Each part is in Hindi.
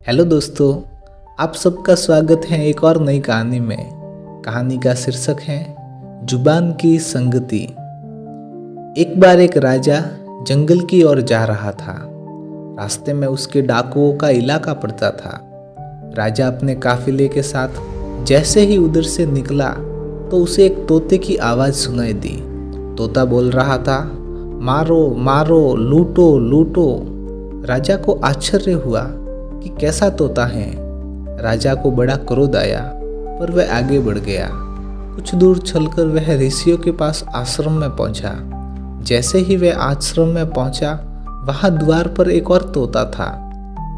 हेलो दोस्तों, आप सबका स्वागत है एक और नई कहानी में। कहानी का शीर्षक है जुबान की संगति। एक बार एक राजा जंगल की ओर जा रहा था। रास्ते में उसके डाकुओं का इलाका पड़ता था। राजा अपने काफिले के साथ जैसे ही उधर से निकला तो उसे एक तोते की आवाज़ सुनाई दी। तोता बोल रहा था, मारो मारो, लूटो लूटो। राजा को आश्चर्य हुआ कि कैसा तोता है। राजा को बड़ा क्रोध आया, पर वह आगे बढ़ गया। कुछ दूर चलकर वह ऋषियों के पास आश्रम में पहुंचा। जैसे ही वह आश्रम में पहुंचा, वहां द्वार पर एक और तोता था।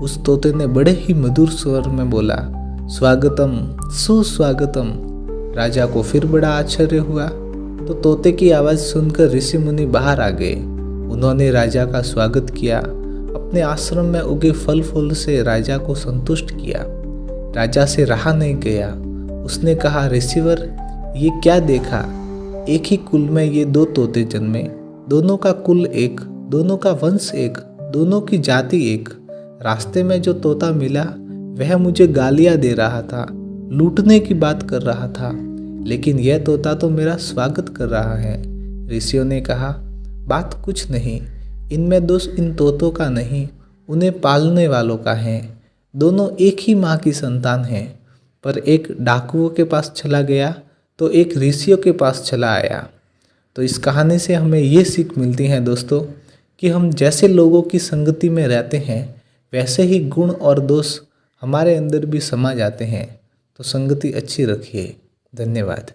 उस तोते ने बड़े ही मधुर स्वर में बोला, स्वागतम सुस्वागतम। राजा को फिर बड़ा आश्चर्य हुआ तो तोते की आवाज़ सुनकर ऋषि मुनि बाहर आ गए। उन्होंने राजा का स्वागत किया, अपने आश्रम में उगे फल फूल से राजा को संतुष्ट किया। राजा से रहा नहीं गया। उसने कहा, ऋषिवर, ये क्या देखा? एक ही कुल में ये दो तोते जन्मे, दोनों का कुल एक, दोनों का वंश एक, दोनों की जाति एक। रास्ते में जो तोता मिला वह मुझे गालियां दे रहा था, लूटने की बात कर रहा था, लेकिन यह तोता तो मेरा स्वागत कर रहा है। ऋषियों ने कहा, बात कुछ नहीं, इनमें दोष इन तोतों का नहीं, उन्हें पालने वालों का है। दोनों एक ही माँ की संतान हैं, पर एक डाकुओं के पास चला गया तो एक ऋषियों के पास चला आया। तो इस कहानी से हमें ये सीख मिलती है दोस्तों कि हम जैसे लोगों की संगति में रहते हैं वैसे ही गुण और दोष हमारे अंदर भी समा जाते हैं। तो संगति अच्छी रखिए। धन्यवाद।